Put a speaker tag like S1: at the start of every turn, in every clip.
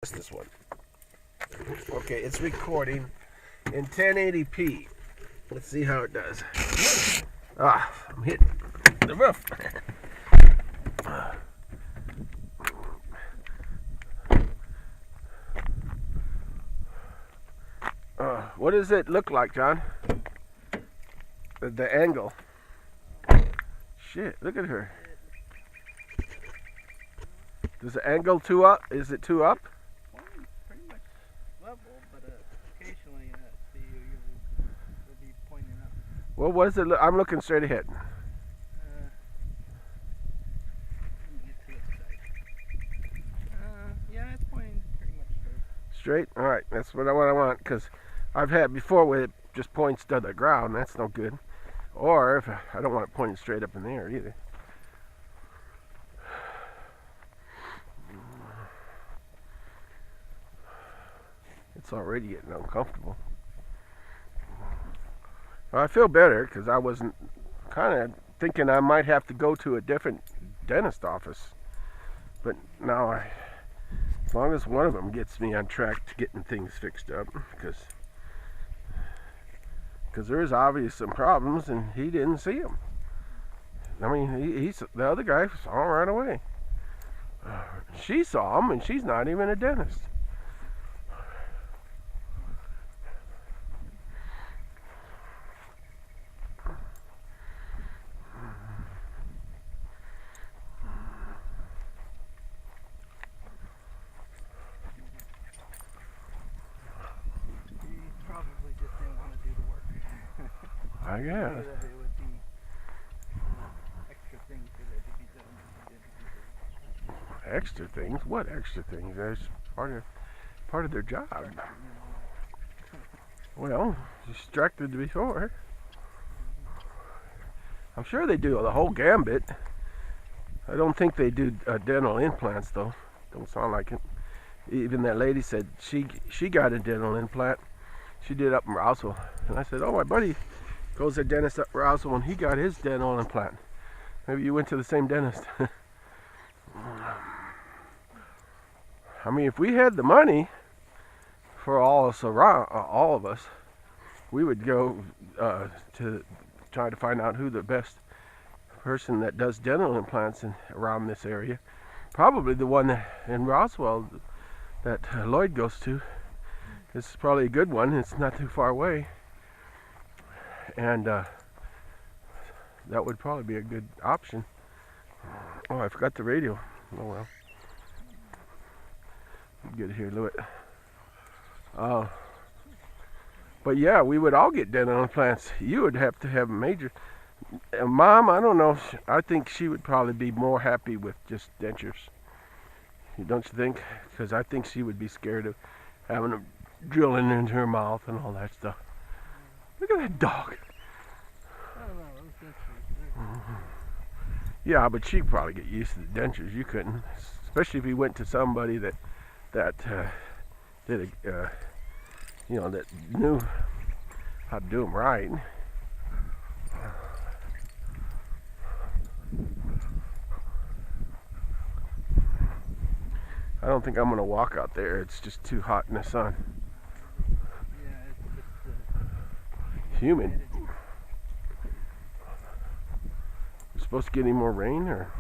S1: This one. Okay, it's recording in 1080p. Let's see how it does. Ah, I'm hitting the roof. What does it look like, John? The angle. Shit, look at her. Does the angle too up? Is it too up?
S2: Pretty much level, but occasionally you'll be pointing up.
S1: Well, what does it look? I'm looking straight ahead.
S2: Let me get to this side. Yeah, it's pointing pretty much straight.
S1: Straight? Alright, that's what I want, because I've had before where it just points to the ground. That's no good. Or if I don't want it pointing straight up in the air either. It's already getting uncomfortable. Well, I feel better because I wasn't kind of thinking I might have to go to a different dentist office. But now, as long as one of them gets me on track to getting things fixed up, because there's obvious some problems and he didn't see them. I mean, he's the other guy saw him right away. She saw him and she's not even a dentist.
S2: Probably just didn't want to do the work.
S1: I guess.
S2: It would be extra things for that to be done if you didn't do it.
S1: Extra things? What extra things? That's part of their job. Well, distracted before. I'm sure they do the whole gambit. I don't think they do dental implants though. Don't sound like it. Even that lady said she got a dental implant. She did up in Roswell. And I said, oh, my buddy goes to a dentist up in Roswell and he got his dental implant. Maybe you went to the same dentist. I mean, if we had the money for all of us, we would go to try to find out who the best person that does dental implants around this area. Probably the one in Roswell that Lloyd goes to. This is probably a good one. It's not too far away. And that would probably be a good option. Oh, I forgot the radio. Oh well. Get here, Louis. But yeah, we would all get dental implants. You would have to have major. Mom, I don't know. I think she would probably be more happy with just dentures. Don't you think? Because I think she would be scared of having them drilling into her mouth and all that stuff. Look at that dog.
S2: I don't know, those dentures.
S1: Yeah, but she'd probably get used to the dentures. You couldn't, especially if you went to somebody that did a, that knew how to do them right. I don't think I'm going to walk out there. It's just too hot in the sun.
S2: Yeah, it's
S1: Humid. We're supposed to get any more rain, or?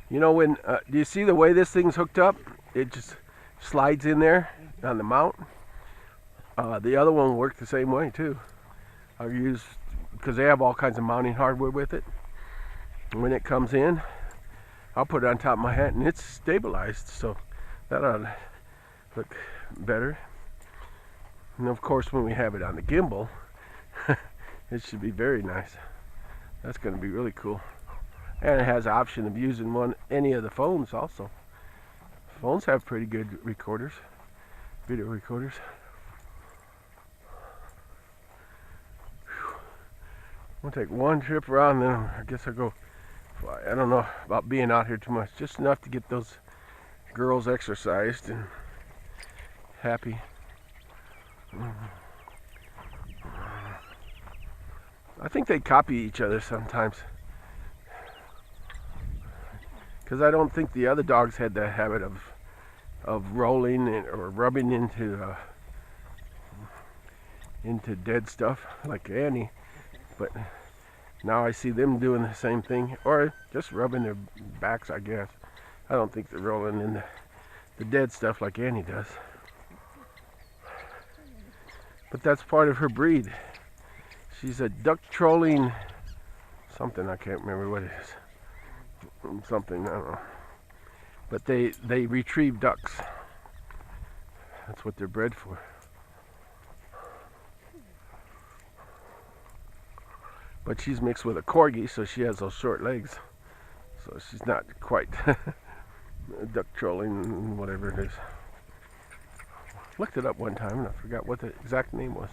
S1: You know, when do you see the way this thing's hooked up? It just slides in there on the mount. The other one worked the same way too. I use, because they have all kinds of mounting hardware with it. When it comes in, I'll put it on top of my hat and it's stabilized, so that ought to look better. And of course, when we have it on the gimbal, it should be very nice. That's going to be really cool. And it has the option of using any of the phones also. Phones have pretty good recorders, video recorders. I'll take one trip around, then I guess I'll go fly. I don't know about being out here too much, just enough to get those girls exercised and happy. I think they copy each other sometimes. Because I don't think the other dogs had that habit of rolling or rubbing into dead stuff like Annie. But now I see them doing the same thing, or just rubbing their backs, I guess. I don't think they're rolling in the dead stuff like Annie does. But that's part of her breed. She's a duck trolling something, I can't remember what it is. Something, I don't know. But they retrieve ducks. That's what they're bred for. But she's mixed with a corgi, so she has those short legs. So she's not quite duck trolling, whatever it is. Looked it up one time and I forgot what the exact name was.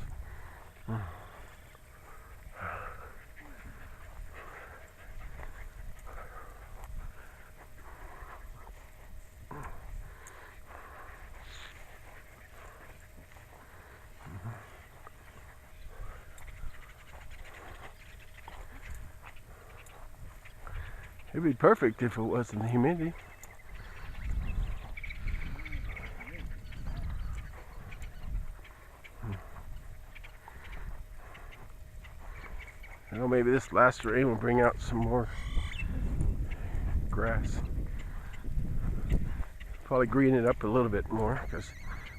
S1: It'd be perfect if it wasn't the humidity. You know, maybe this last rain will bring out some more grass. Probably green it up a little bit more, because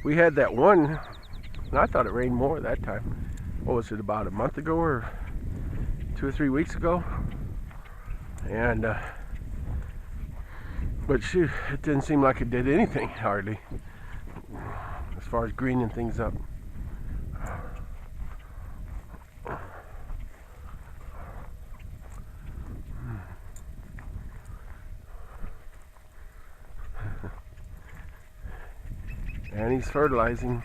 S1: we had that one, and I thought it rained more that time. What was it, about a month ago or 2 or 3 weeks ago? And but shoot, it didn't seem like it did anything hardly as far as greening things up. And he's fertilizing.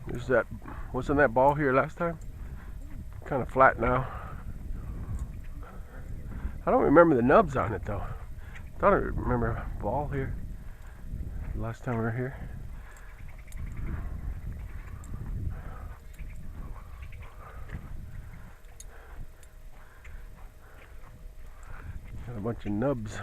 S1: There's that, wasn't that ball here last time? Kind of flat now. I don't remember the nubs on it though. I thought I remember a ball here last time we were here. Got a bunch of nubs.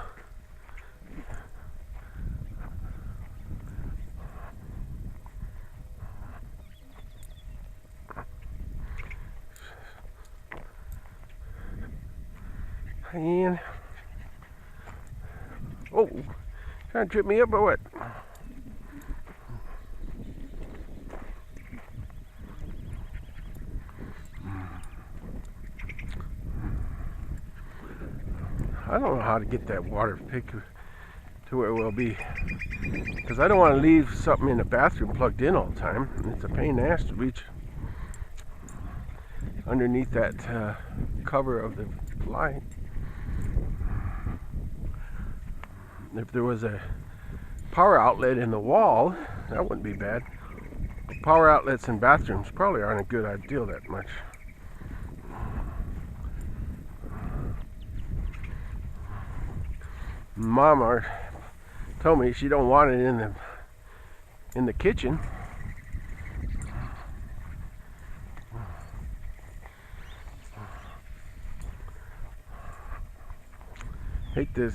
S1: And oh, trying to trip me up or what? I don't know how to get that water picked to where it will be, because I don't want to leave something in the bathroom plugged in all the time. It's a pain in the ass to reach underneath that cover of the light. If there was a power outlet in the wall, that wouldn't be bad. But power outlets in bathrooms probably aren't a good idea that much. Mama told me she don't want it in the kitchen. Hate this.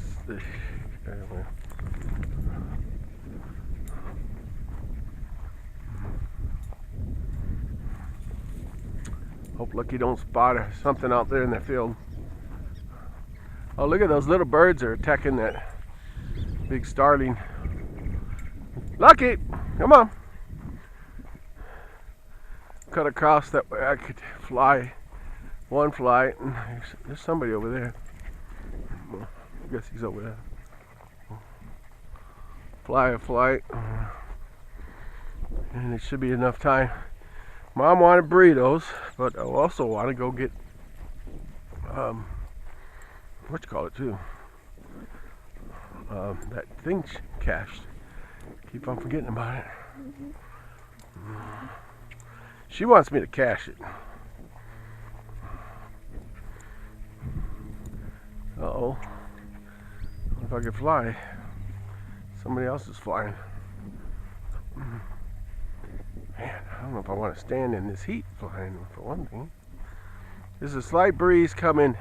S1: Hope Lucky don't spot something out there in the field. Oh, look at those little birds are attacking that big starling. Lucky, come on. Cut across that way I could fly. One fly. There's somebody over there. I guess he's over there. Fly a flight. And it should be enough time. Mom wanted burritos, but I also want to go get what you call it too. That thing cached. Keep on forgetting about it. She wants me to cache it. Uh-oh. If I could fly. Somebody else is flying. Man, I don't know if I want to stand in this heat flying, for one thing. There's a slight breeze coming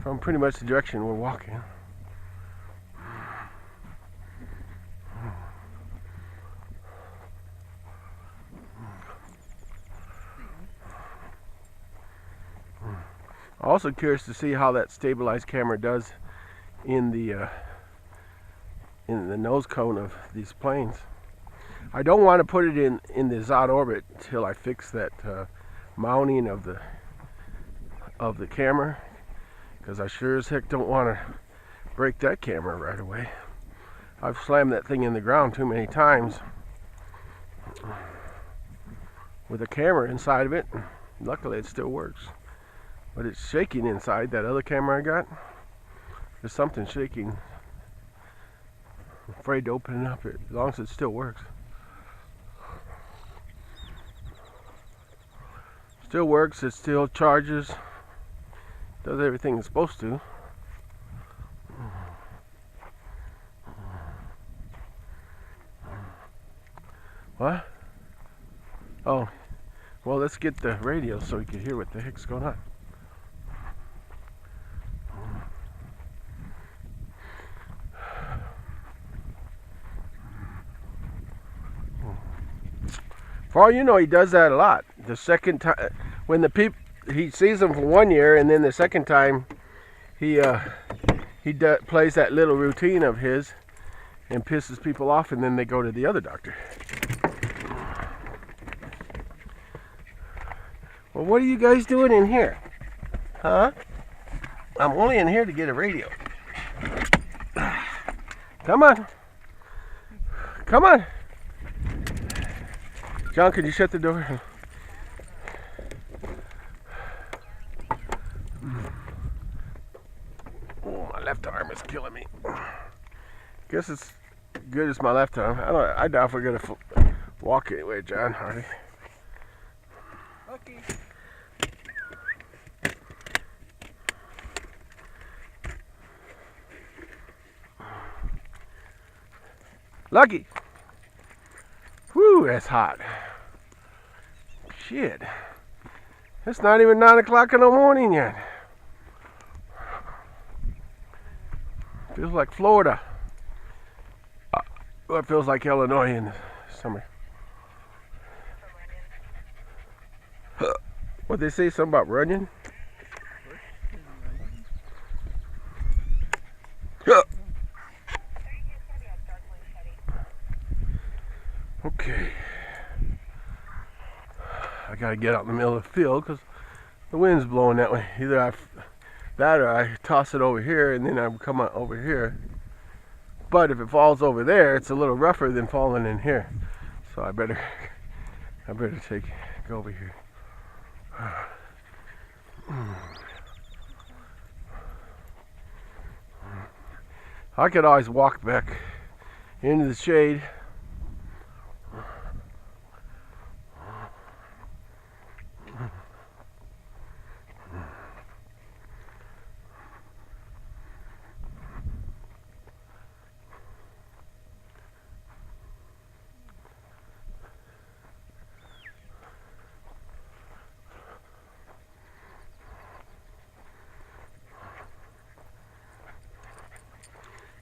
S1: from pretty much the direction we're walking. Also curious to see how that stabilized camera does in the nose cone of these planes. I don't want to put it in the Zod orbit till I fix that mounting of the camera, because I sure as heck don't want to break that camera right away. I've slammed that thing in the ground too many times with a camera inside of it. Luckily it still works. But it's shaking inside that other camera I got. There's something shaking. I'm afraid to open it up, as long as it still works. Still works, it still charges. Does everything it's supposed to. What? Oh, well, let's get the radio so we can hear what the heck's going on. For all you know, he does that a lot. The second time, when he sees them for 1 year, and then the second time, he plays that little routine of his and pisses people off, and then they go to the other doctor. Well, what are you guys doing in here? Huh? I'm only in here to get a radio. Come on. Come on. John, could you shut the door? Oh, my left arm is killing me. Guess it's good as my left arm. I doubt if we're gonna walk anyway, John. Hardy.
S2: Okay.
S1: Lucky. Whew, that's hot. Shit. It's not even 9 o'clock in the morning yet. Feels like Florida. Well, it feels like Illinois in the summer. What they say? Something about running? Okay. I gotta get out in the middle of the field because the wind's blowing that way. Either I toss it over here and then I come out over here. But if it falls over there, it's a little rougher than falling in here. So I better go over here. I could always walk back into the shade.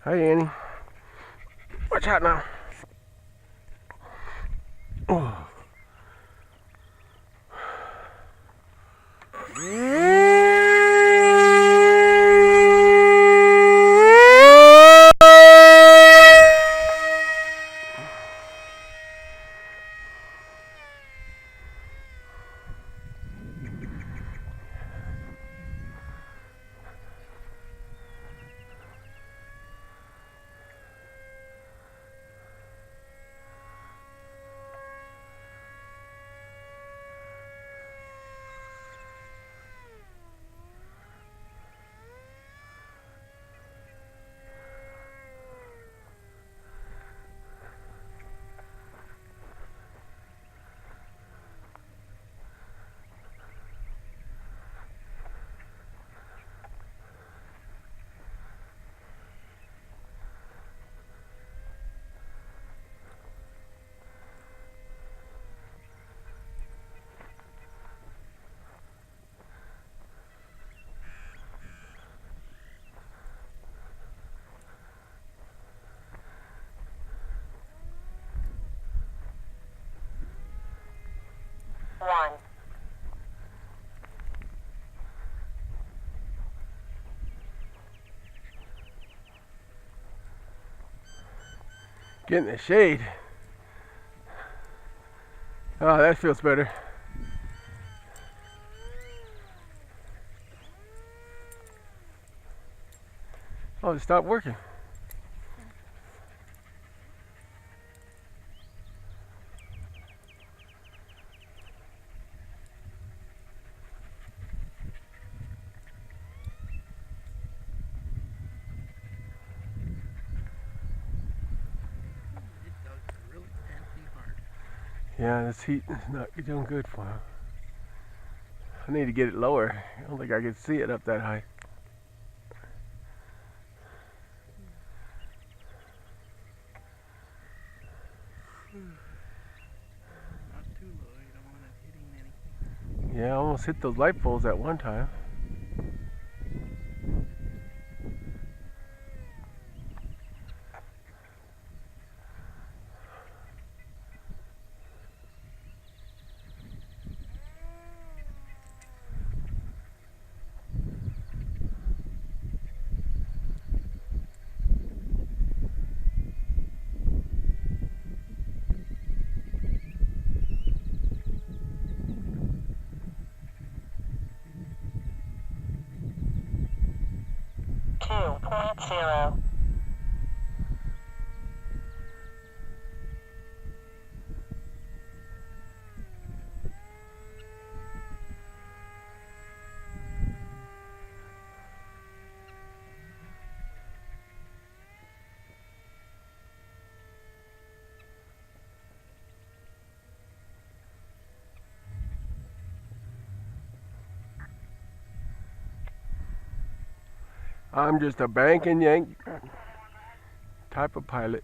S1: Hi, Annie. Watch out now. Oh. Get in the shade. Oh, that feels better. Oh, it stopped working.
S2: These dogs are really panting hard.
S1: Yeah, this heat is not doing good for him. I need to get it lower. I don't think I can see it up that high.
S2: Not too low, you don't want it hitting anything.
S1: Yeah, I almost hit those light poles at one time. I'm just a bank and yank type of pilot.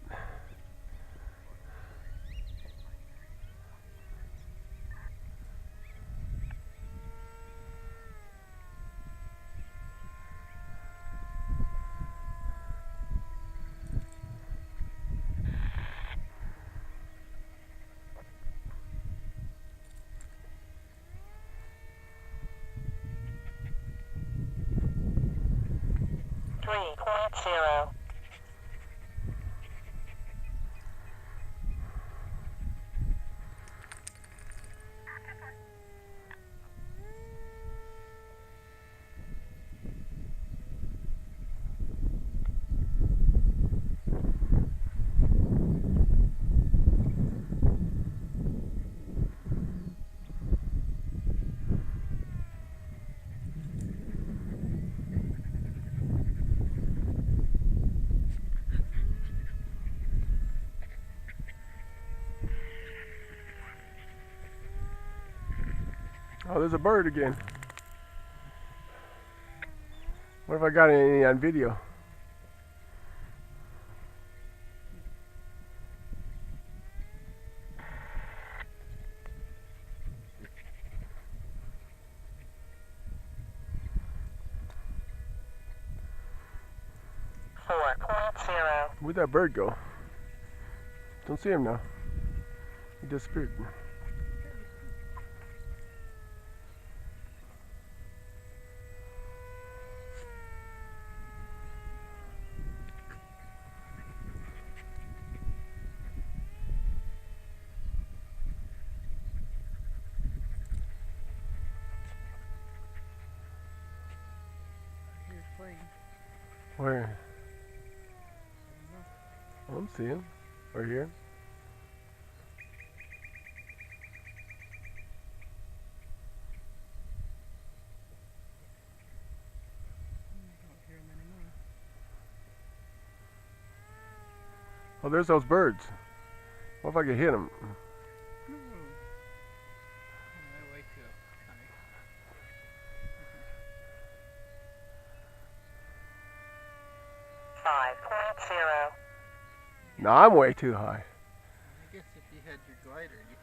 S1: Oh, there's a bird again. What if I got any on video? Where'd that bird go? Don't see him now. He disappeared.
S2: Here's plane.
S1: Where? Oh, I'm seeing him. Right here.
S2: Don't hear him anymore.
S1: Oh, there's those birds. What if I could hit them?
S2: No. They're way too high.
S3: 5.0.
S1: No, I'm way too high.
S2: I guess if you had your glider, you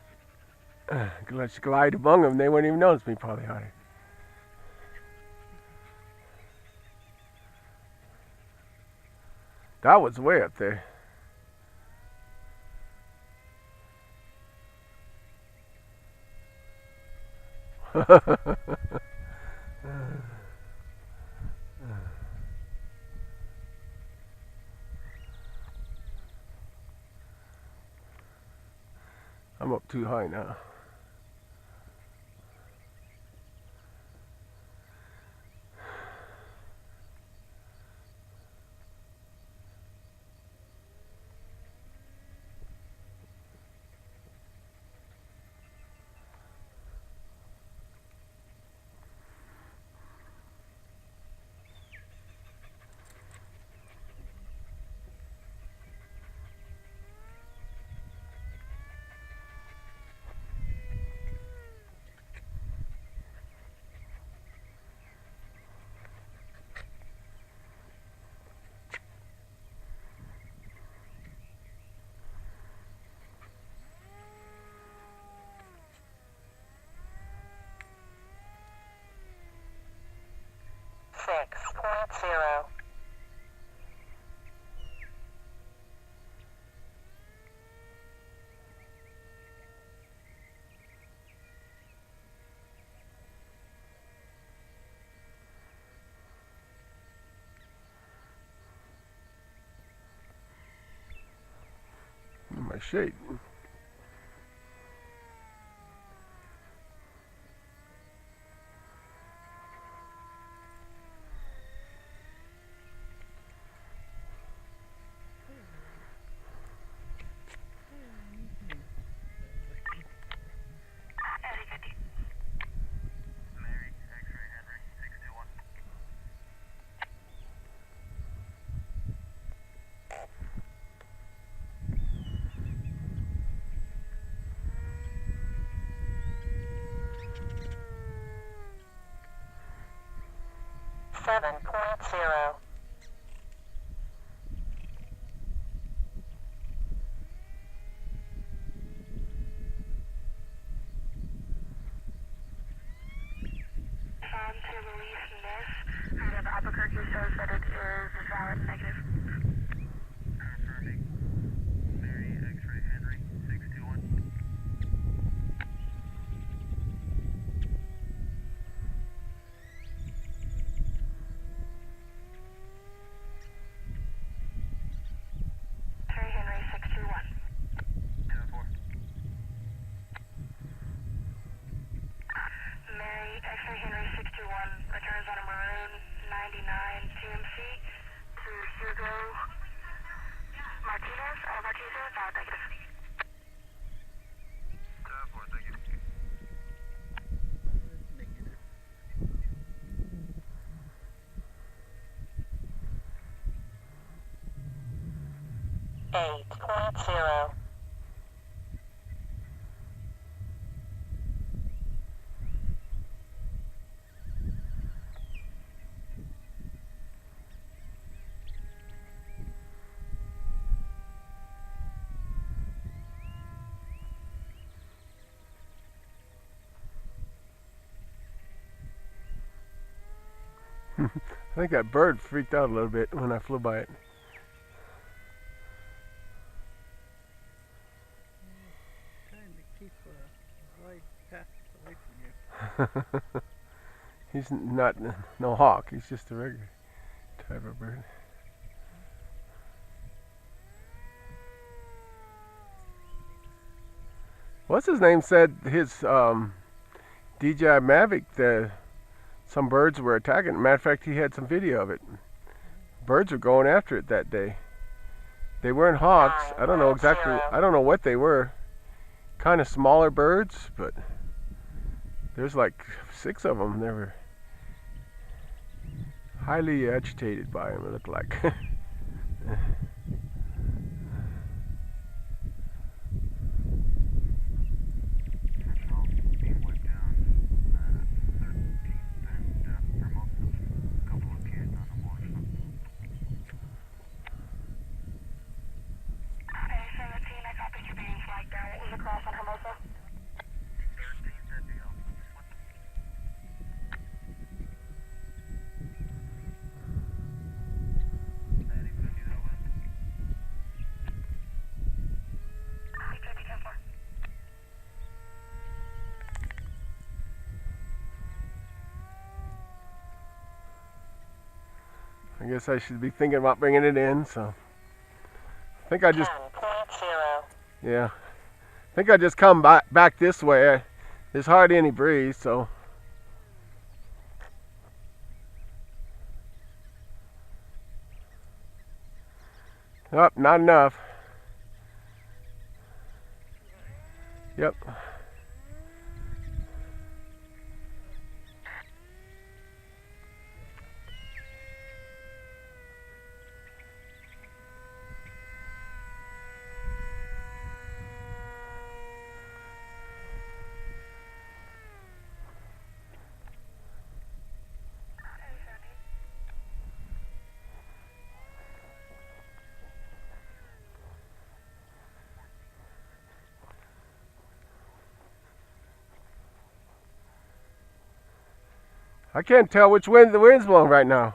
S2: could.
S1: Let's glide among them. They wouldn't even notice me probably higher. That was way up there. I'm up too high now. My shade.
S3: To release this, out of Albuquerque shows that it is valid negative. Confirming. Mary, X-ray Henry, 621. X-ray Henry, 621. 10-4. Mary, X-ray Henry 621 returns on a maroon 99 TMC to Hugo Martinez, negative. 10-4, thank you.
S2: Negative.
S3: 8.0.
S1: I think that bird freaked out a little bit when I flew by it.
S2: Trying to keep a wide path away from you.
S1: He's not no hawk. He's just a regular type of bird. What's his name said his DJI Mavic, some birds were attacking. Matter of fact, he had some video of it. Birds were going after it that day. They weren't hawks. I don't know exactly. I don't know what they were. Kind of smaller birds, but there's like 6 of them. They were highly agitated by him, it looked like. I guess I should be thinking about bringing it in, so I think I just,
S3: 10.0.
S1: yeah, think I just come back this way. There's hardly any breeze, so. Oh, not enough. Yep. I can't tell which way the wind's blowing right now.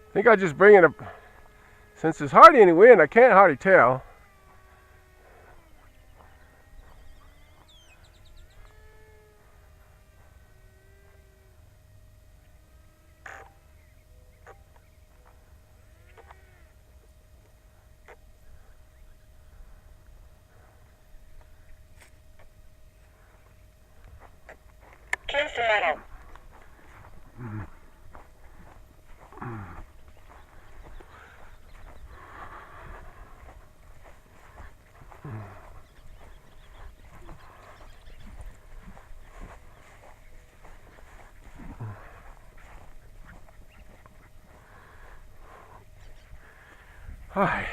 S1: I think I just bring it up. Since there's hardly any wind, I can't hardly tell. Hi.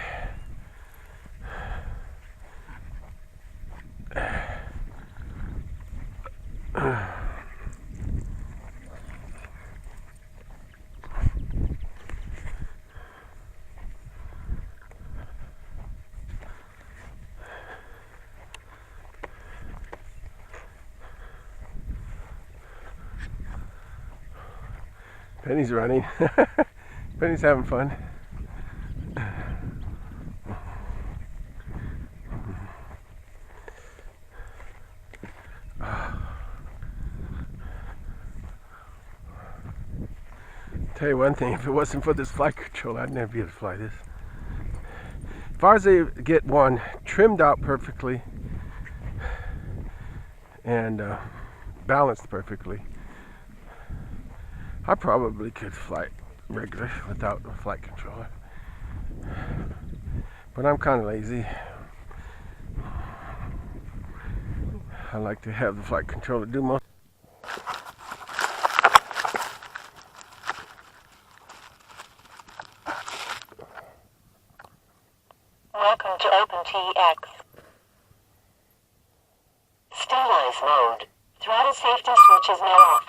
S1: Penny's running. Penny's having fun. Tell you one thing, if it wasn't for this flight control, I'd never be able to fly this. If I was able to get one trimmed out perfectly and balanced perfectly, I probably could fly regular without a flight controller. But I'm kind of lazy. I like to have the flight controller do most.
S4: Welcome to OpenTX. Stabilize mode. Throttle safety switch is now off.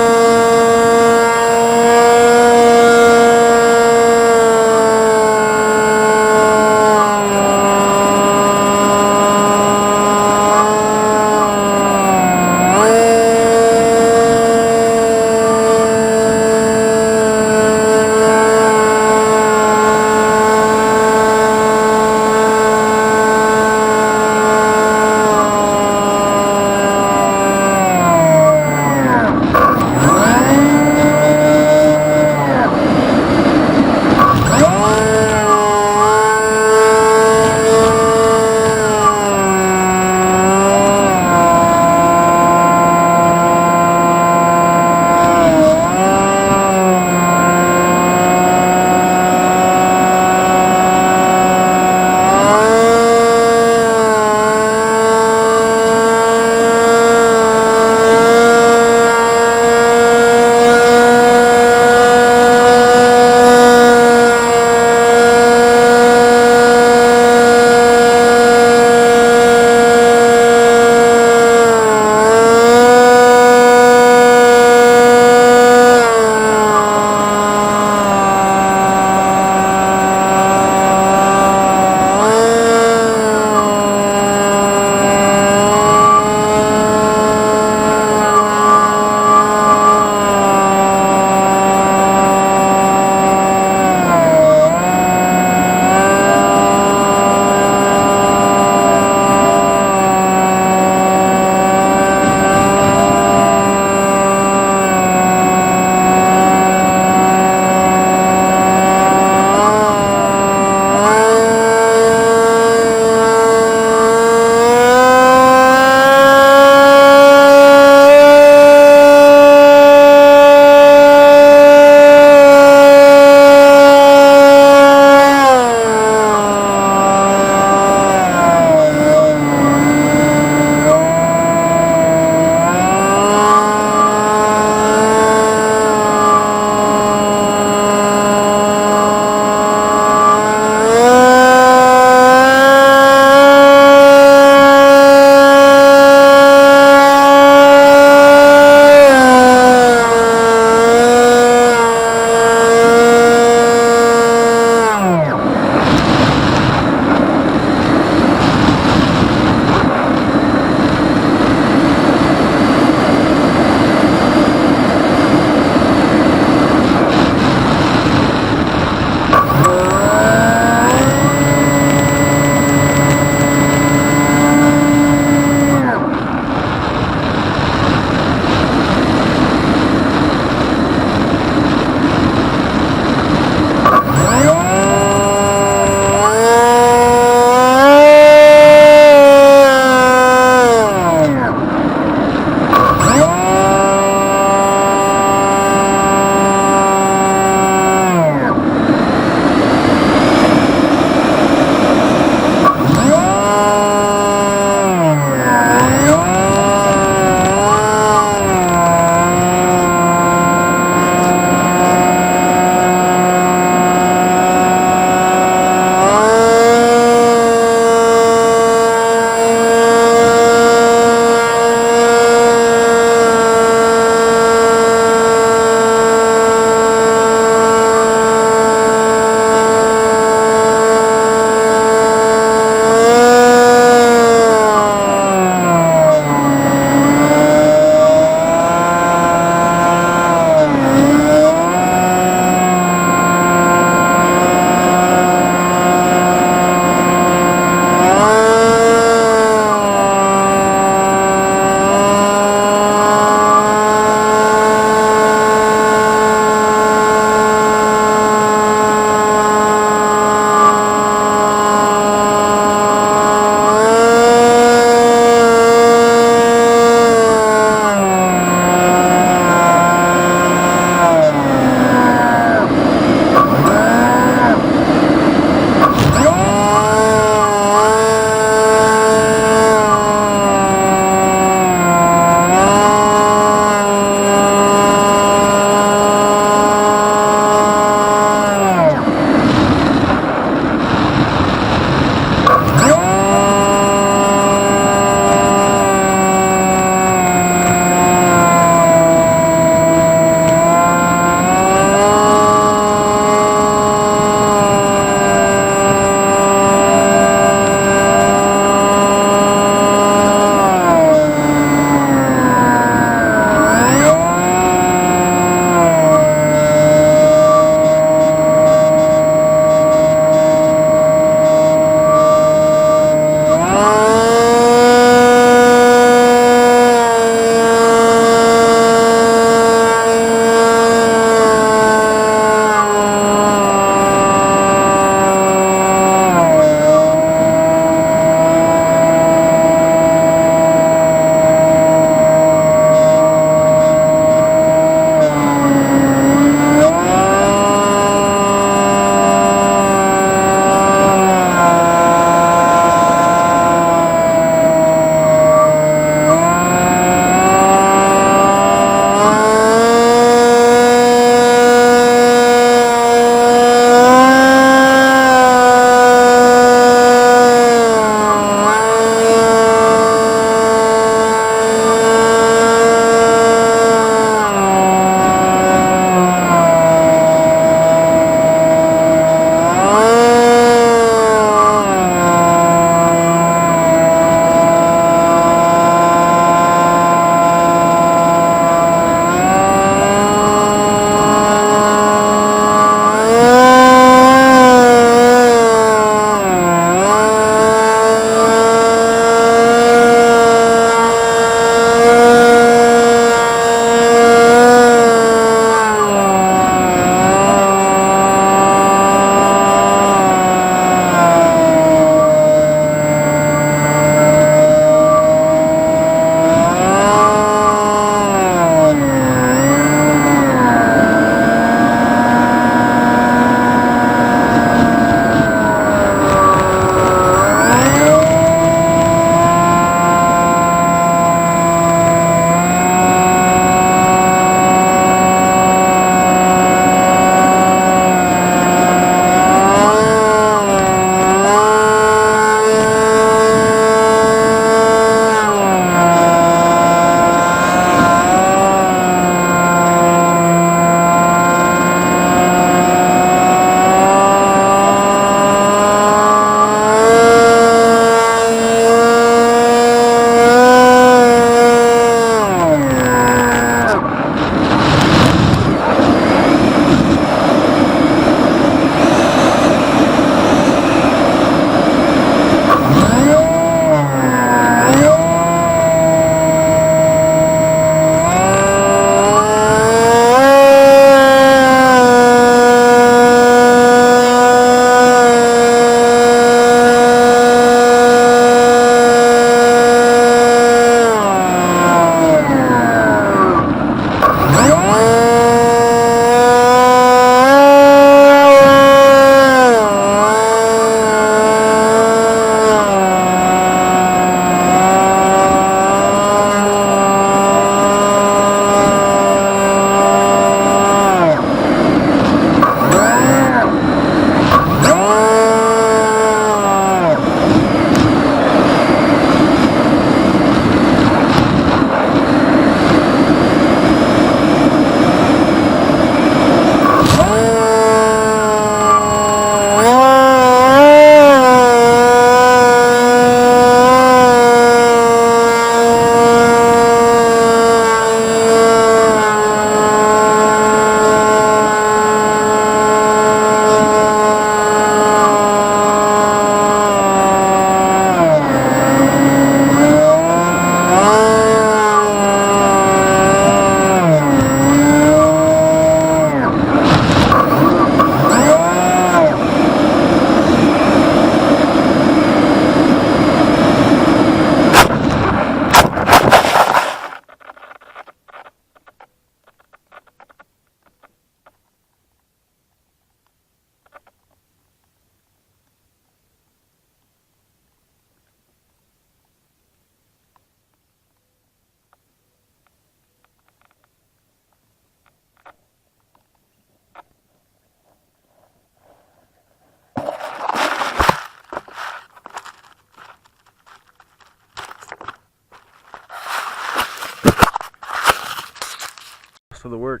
S1: most of the work.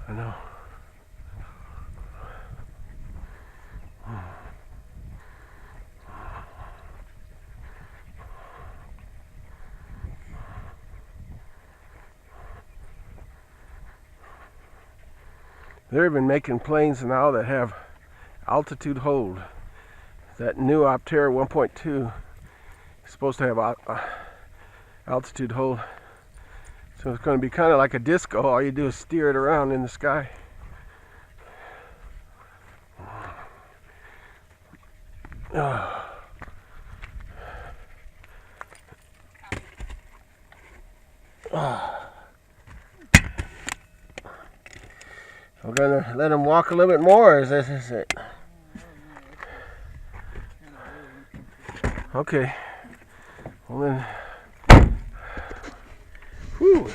S1: I know. They're even making planes now that have altitude hold. That new Optera 1.2 is supposed to have altitude hold. So it's going to be kind of like a disco. All you do is steer it around in the sky. We're going to let him walk a little bit more. Is this it? Okay. Well then. Whew.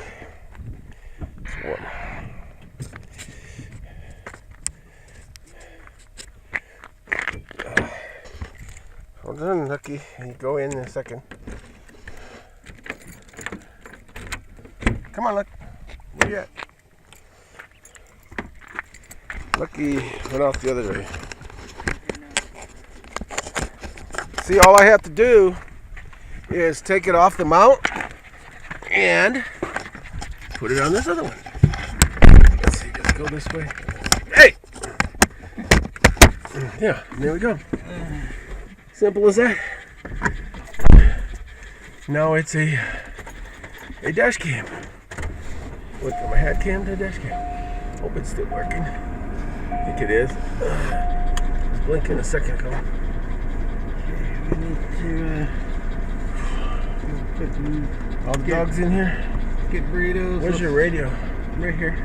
S1: It's warm. Well done, Lucky. You go in a second. Come on, Lucky. Where you at? Lucky went off the other way. See, all I have to do is take it off the mount and put it on this other one. Let's see, let's go this way. Hey! Yeah, there we go. Simple as that. Now it's a dash cam. Went from a hat cam to a dash cam. Hope it's still working. I think it is. It's blinking a second ago.
S2: We need to put
S1: All the dogs in here?
S2: get burritos.
S1: Where's your radio?
S2: Right here.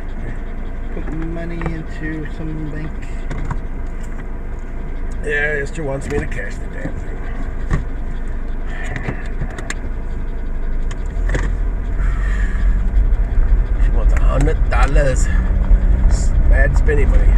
S2: Put money into some bank.
S1: Yeah, Esther wants me to cash the damn thing. She wants $100. Bad spending money.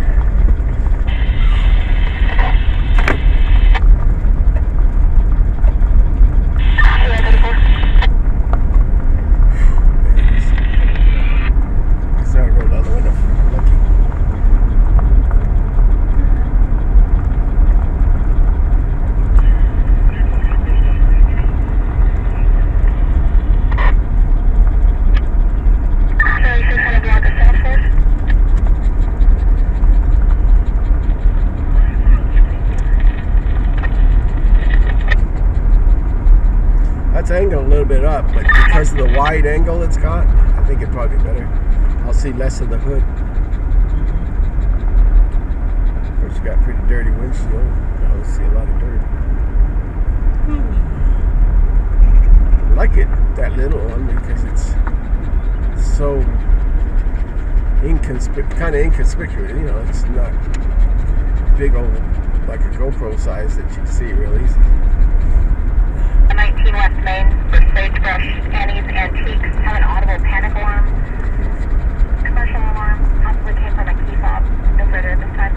S1: Angle a little bit up, but because of the wide angle it's got, I think it'd probably be better. I'll see less of the hood. Of course, you got pretty dirty windshield. I'll see a lot of dirt. I like it, that little one, because it's so kind of inconspicuous. You know, it's not big old like a GoPro size that you can see real easy.
S3: 19 West Main for Sagebrush, Annie's Antiques have an audible panic alarm. Commercial alarm possibly came from a key fob. No further at this time.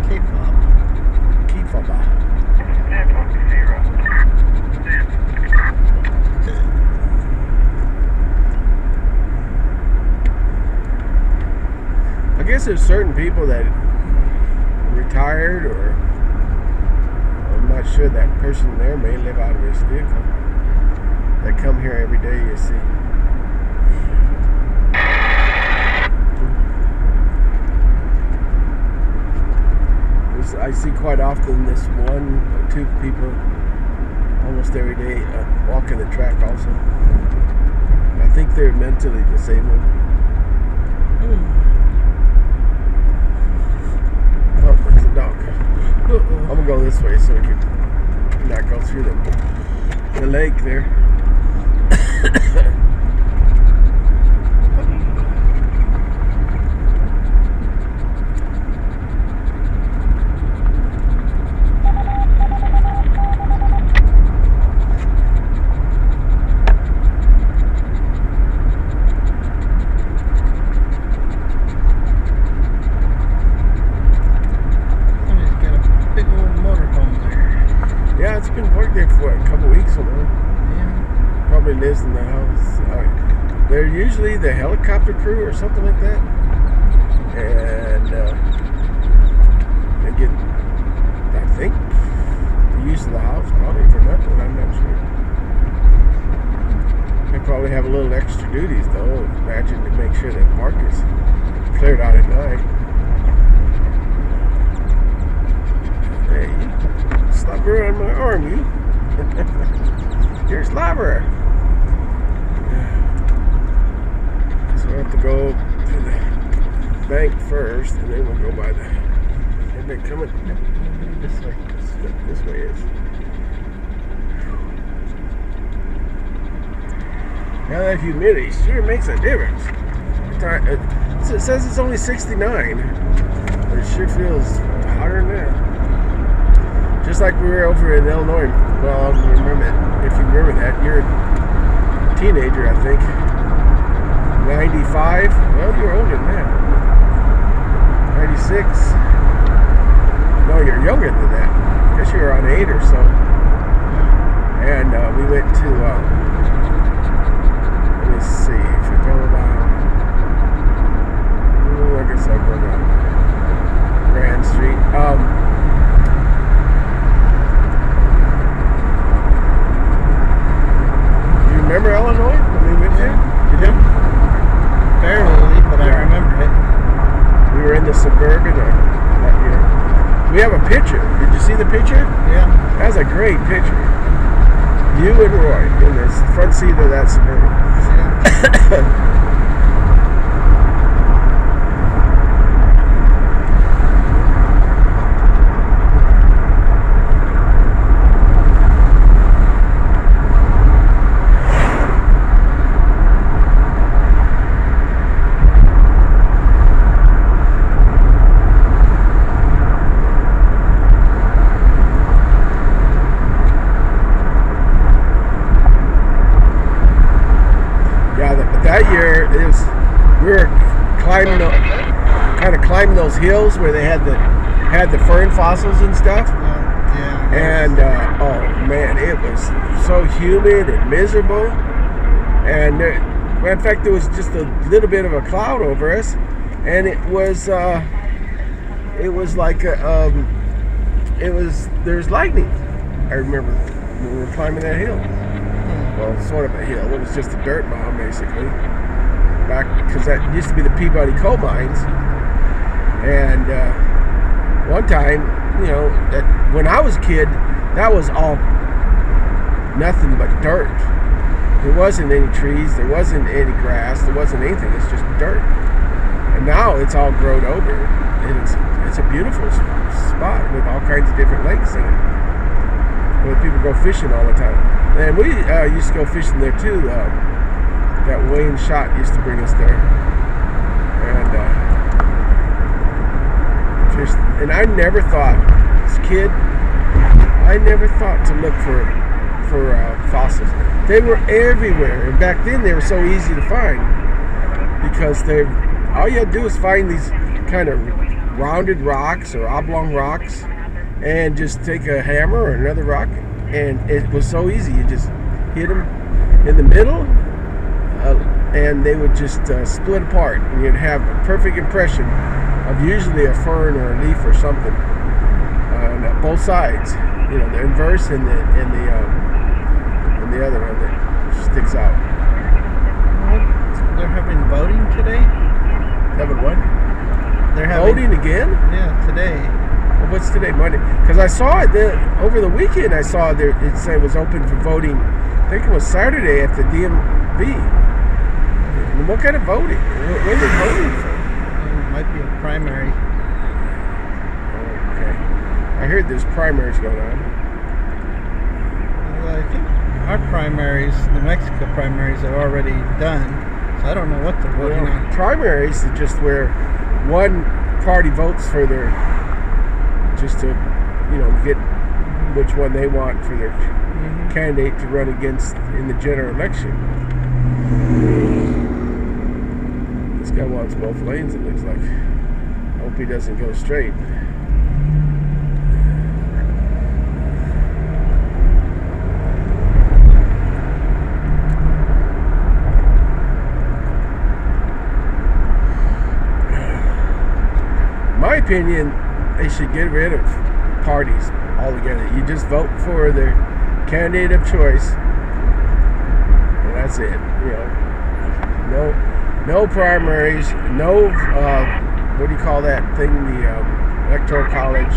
S2: Key fob.
S1: Key fob. I guess there's certain people that retired or I'm not sure that person there may live out of his vehicle. They come here every day, you see. I see quite often this one or two people almost every day walking the track also. I think they're mentally disabled. Oh, there's a dog. I'm gonna go this way so we can not go through the lake there. been parked there for a couple weeks or more.
S2: Yeah.
S1: Probably lives in the house. They're usually the helicopter crew or something like that. And they get, I think, the use of the house probably for nothing. I'm not sure. They probably have a little extra duties though. Imagine to make sure that park is cleared out at night. Hey, you stop around my arm, you. You're a slobberer. So I have to go to the bank first, and then we'll go by the. And they're coming this way. This way is. Now that humidity sure makes a difference. It says it's only 69, but it sure feels hotter than that. Just like we were over in Illinois. Well, remember that, if you remember that, you're a teenager, I think. 95. Well, you're older than that. 96. No, you're younger than that. I guess you're on 8 or so. And we went to, let me see, if we go down, I guess I'll go down Grand Street. You remember Illinois when we went there? You do?
S2: Barely, but I remember it.
S1: We were in the Suburban that year. We have a picture. Did you see the picture?
S2: Yeah.
S1: That's a great picture. You and Roy in the front seat of that Suburban.
S2: Yeah.
S1: That year, we were climbing those hills where they had the fern fossils and stuff.
S2: Yeah.
S1: And oh man, it was so humid and miserable. And in fact, there was just a little bit of a cloud over us, and it was like there's lightning. I remember when we were climbing that hill. Well, sort of a hill. It was just a dirt mound, basically. Back, because that used to be the Peabody coal mines. And one time, when I was a kid, that was all nothing but dirt. There wasn't any trees. There wasn't any grass. There wasn't anything. It's just dirt. And now it's all grown over. And it's a beautiful spot with all kinds of different lakes in it, where people go fishing all the time. And we used to go fishing there too. That Wayne Schott used to bring us there, and fished. And I never thought, as a kid, I never thought to look for fossils. They were everywhere, and back then they were so easy to find because all you had to do was find these kind of rounded rocks or oblong rocks, and just take a hammer or another rock. And it was so easy. You just hit them in the middle, and they would just split apart. And you'd have a perfect impression of usually a fern or a leaf or something on both sides. The inverse and the other one that sticks out.
S2: They're having voting today?
S1: Having what?
S2: They're having
S1: voting again?
S2: Yeah, today.
S1: What's today, Monday? Because I saw it over the weekend. I saw there it said it was open for voting. I think it was Saturday at the DMV. What kind of voting? What are they voting for?
S2: It might be a primary.
S1: Okay. I heard there's primaries going on.
S2: Well, I think our primaries, New Mexico primaries, are already done. So I don't know what they're voting on.
S1: Primaries is just where one party votes for their. Just to, get which one they want for their candidate to run against in the general election. This guy wants both lanes, it looks like. I hope he doesn't go straight. opinion, they should get rid of parties altogether. You just vote for the candidate of choice, and that's it. You know, no primaries, no what do you call that thing? The electoral college.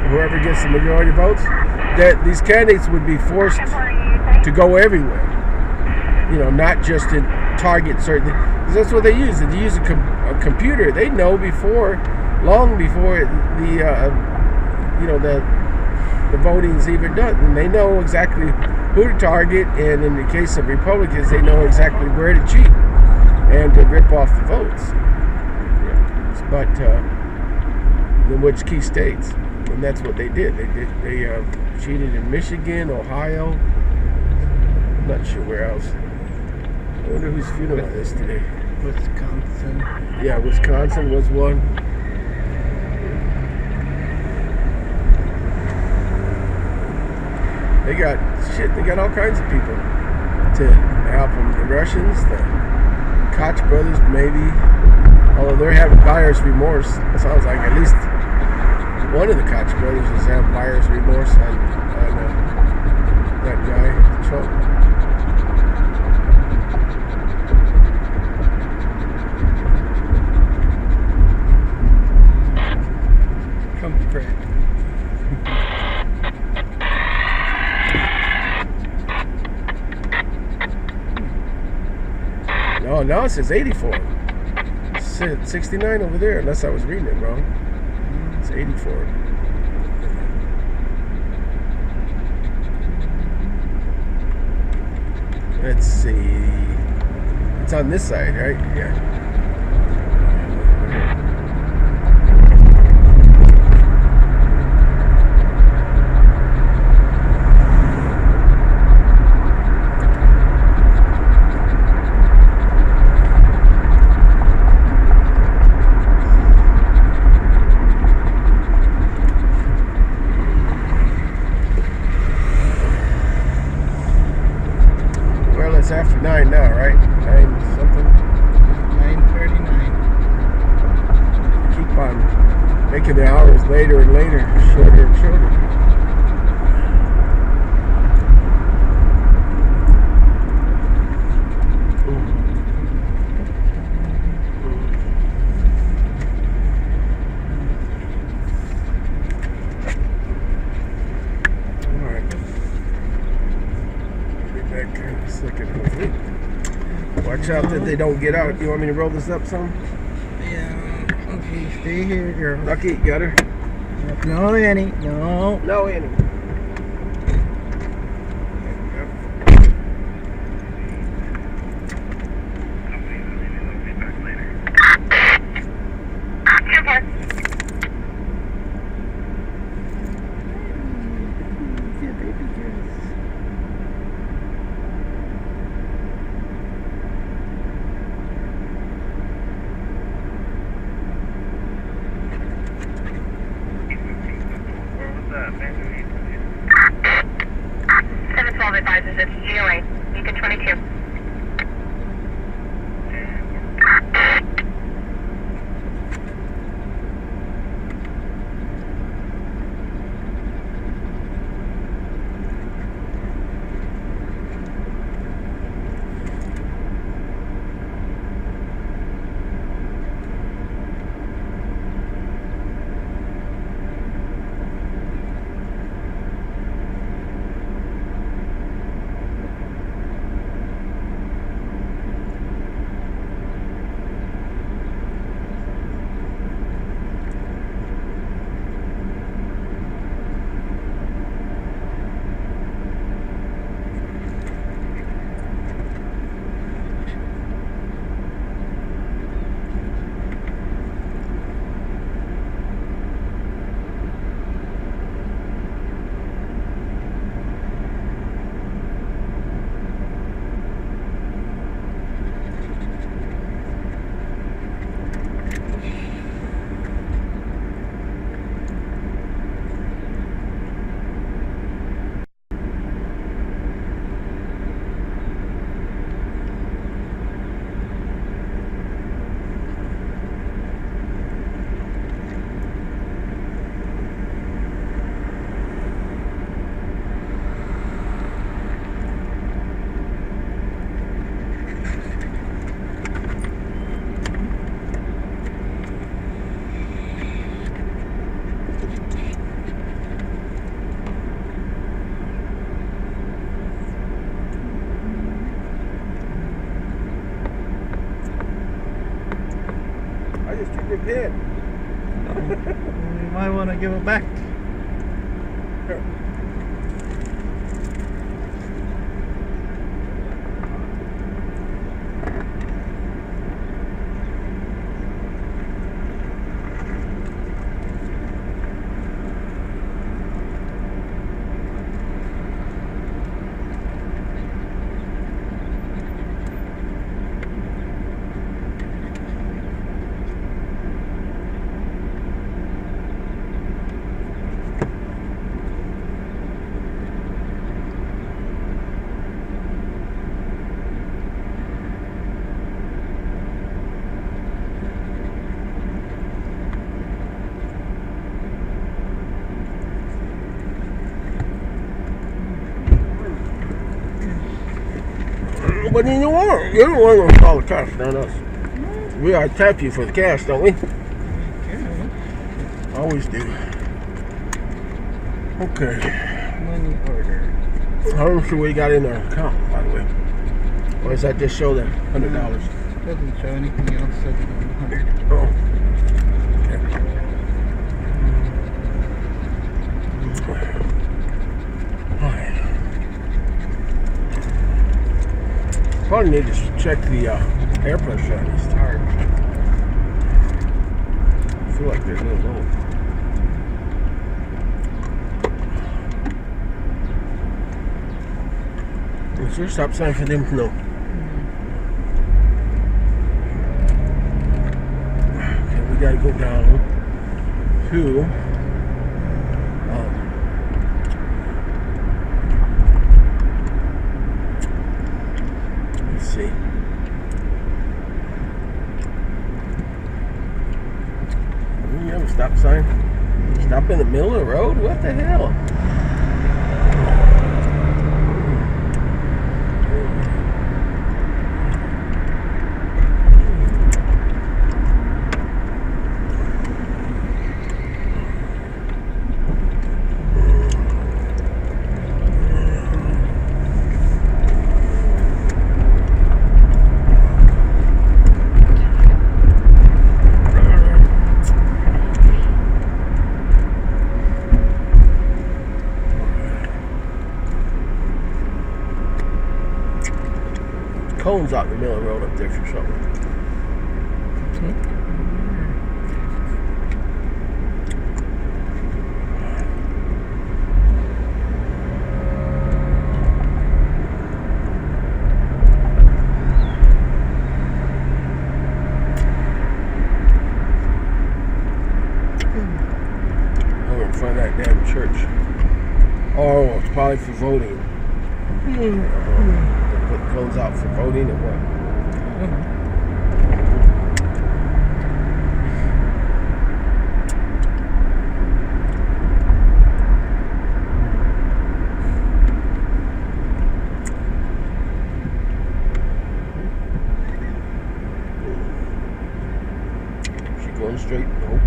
S1: Whoever gets the majority votes, that these candidates would be forced to go everywhere. You know, not just to target certain. Because that's what they use. If they use a computer, they know long before the voting's even done, and they know exactly who to target. And in the case of Republicans, they know exactly where to cheat and to rip off the votes. But in which key states, and that's what they did. They cheated in Michigan, Ohio. I'm not sure where else. I wonder whose funeral it is today.
S2: Wisconsin.
S1: Yeah, Wisconsin was one. They got all kinds of people to help them. The Russians, the Koch brothers, maybe. Although they're having buyer's remorse. It sounds like at least one of the Koch brothers is having buyer's remorse on that guy, Trump. Oh, now it says 84. It said 69 over there, unless I was reading it wrong. It's 84. Let's see. It's on this side, right? Yeah. It's after 9 now, right? 9 something?
S2: 9:39.
S1: Keep on making the hours later and later, shorter and shorter. Watch out that they don't get out. You want me to roll this up some?
S2: Yeah. Okay, stay here, girl.
S1: Lucky, got her?
S2: No, Annie. No.
S1: No, Annie.
S3: Advisors it's GOA, Beacon 22.
S2: You might want to give it back.
S1: What do you want? You're the one who call the cash, not us. We gotta tap you for the cash, don't we? Always do. Okay.
S2: Money order.
S1: How much do we got in our account, by the way? Or does that just show that $100?
S2: Doesn't show anything else other than 100.
S1: Oh. Probably need to check the air pressure on these tires. I feel like they're a little low. Is there a stop sign for them? No. Okay, we gotta go down to let's see. You have a stop sign? Stop in the middle of the road? What the hell? Cones out in the middle of the road up there for something. Over in front of that damn church. Oh, it's probably for voting. Put cones out for voting or what? Is she going straight? No.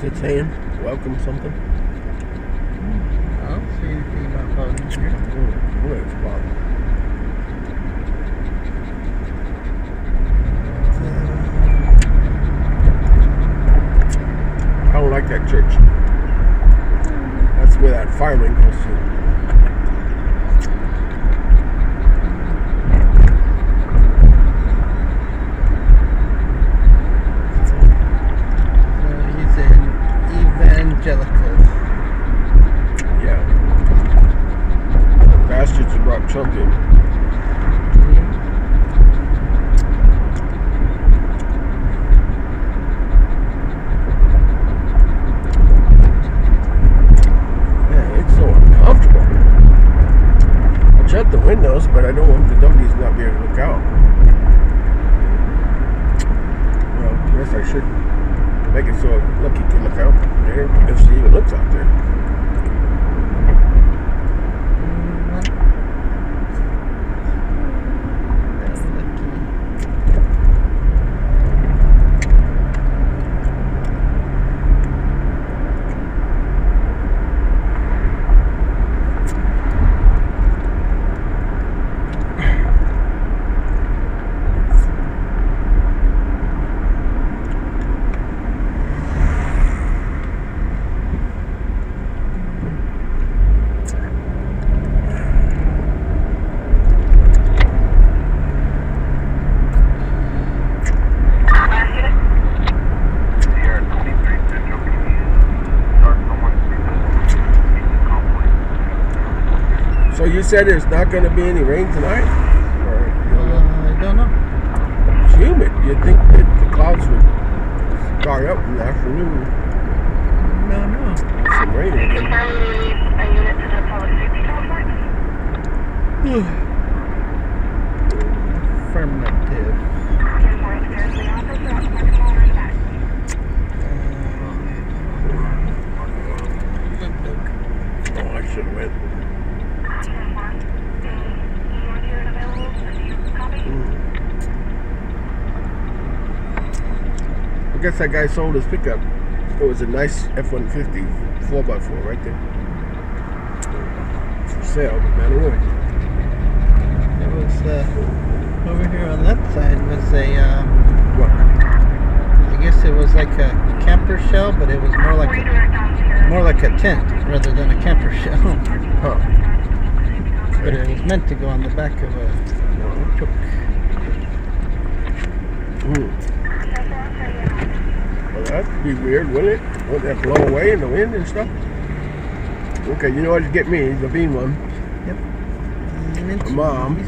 S1: It's saying welcome something.
S2: I don't see anything about voting here.
S1: Where it's about. I don't like that church. That's where that fireman goes to. Yeah. Bastards who brought Trump in. Man, it's so uncomfortable. I shut the windows, but I don't want the doggies not be able to look out. Well, I guess I should make it so Lucky can look out there if she even looks out there. said there's not going to be any rain tonight? Or,
S2: I don't know.
S1: it's humid. You'd think that the clouds would start up in the afternoon.
S2: No, no.
S1: Some rain
S3: Can
S1: again.
S3: you release a unit to the public safety complex?
S2: Affirmative.
S3: 10-4 upstairs to the office, or else I'm coming on right back.
S1: Oh, I should have went.
S3: 10-4. Anyone here available? Do you copy?
S1: I guess that guy sold his pickup. It was a nice F-150 4x4 right there. For sale, but not away.
S2: There was over here on that side was a
S1: What?
S2: I guess it was like a camper shell, but it was more like a tent rather than a camper shell.
S1: Huh.
S2: But it was meant to go on the back of a truck.
S1: Well, that'd be weird, wouldn't it? Wouldn't that blow away in the wind and stuff? Okay, you know what to get me? The bean one.
S2: Yep.
S1: Mom.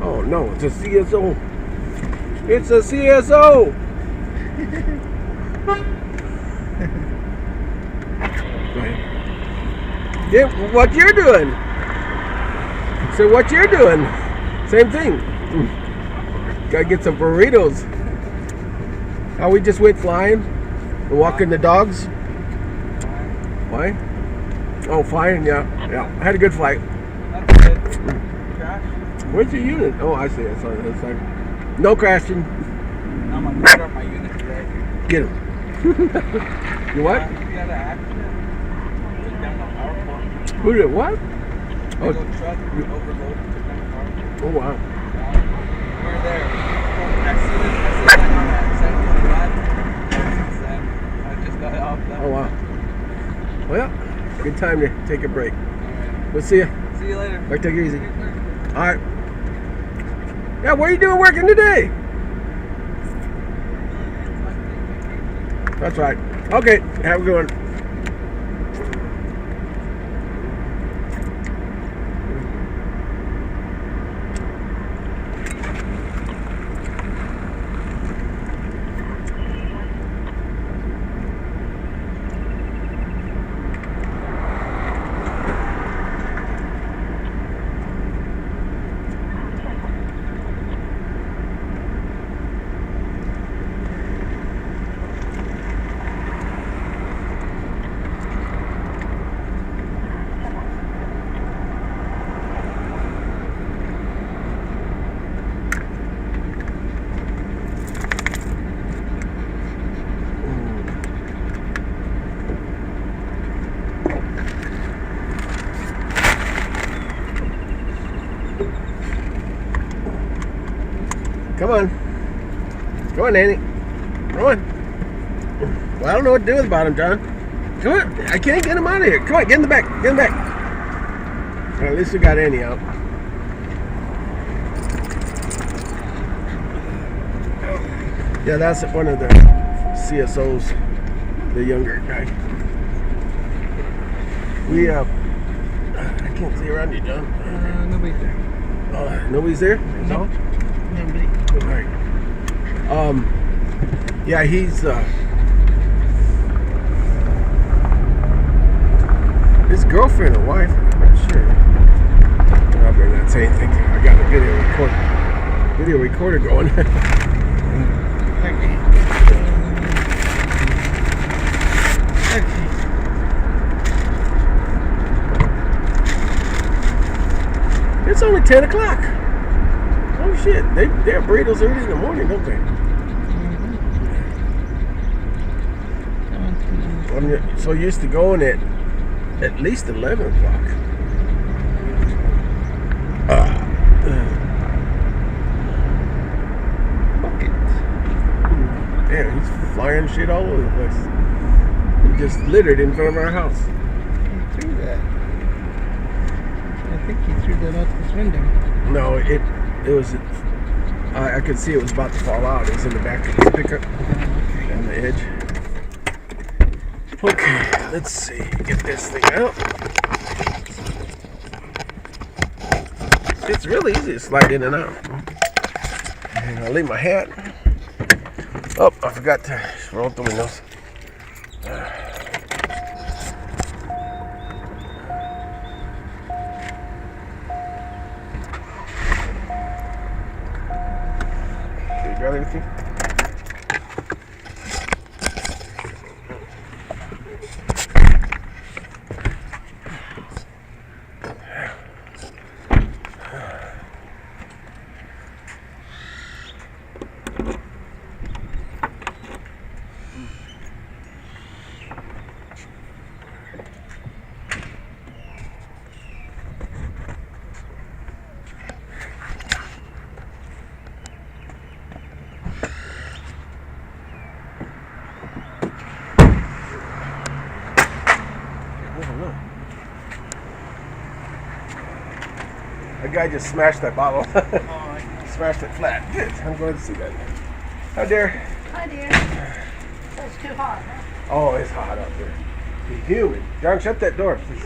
S1: Oh no, it's a CSO. It's a CSO. Go ahead. Yeah, what you're doing? So what you're doing? Same thing. Gotta get some burritos. How we just went flying and walking the dogs. Why? Oh, flying, yeah. Had a good flight.
S2: That's good. Crash?
S1: Where's your unit? Oh, I see. It's on the other side. No crashing.
S2: I'm gonna pick up my unit today.
S1: Get him. You what?
S2: We had an accident. Took down the power pole.
S1: Who did what?
S2: Big old truck overloaded, took down the power pole.
S1: Oh, wow.
S2: We were there. I see this sign on that 725. I just got off that.
S1: Oh, wow. Well, good time to take a break.
S2: Alright.
S1: We'll see you.
S2: See you later.
S1: All right, take it easy. All right. Yeah, what are you doing working today? That's right. Okay, have a good one. Come on. Come on, Annie. Come on. Well, I don't know what to do about him, John. Come on. I can't get him out of here. Come on, get in the back. Get in the back. Well, at least we got Annie out. Yeah, that's one of the CSOs, the younger guy. We, I can't see around you, John.
S2: Nobody's there.
S1: Nobody's there?
S2: No. Nobody.
S1: All right. Yeah, he's his girlfriend or wife. I'm not sure. I better not say anything. I got a video recorder going.
S2: Okay.
S1: It's only 10 o'clock. Oh shit! They have burritos early in the morning, don't they? I'm so used to going at least 11 o'clock. Bucket. Damn, he's flying shit all over the place. He just littered in front of our house.
S2: He threw that. I think he threw that out this window.
S1: No, it was. I could see it was about to fall out. It was in the back of his pickup, on the edge. Okay, let's see. Get this thing out. It's really easy to slide in and out. And I'll leave my hat. Oh, I forgot to roll up the windows. Okay, got everything? That guy just smashed that bottle. Smashed it flat. Good. I'm glad to see that. Hi there.
S5: Hi dear. So it's too hot, huh?
S1: Oh, it's hot out there. It's humid. John, shut that door, please.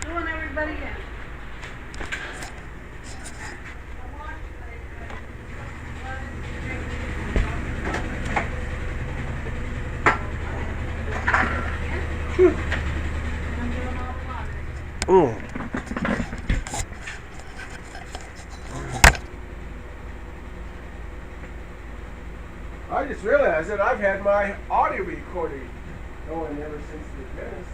S5: You want everybody in?
S1: Mm. I just realized that I've had my audio recording going ever since the dentist.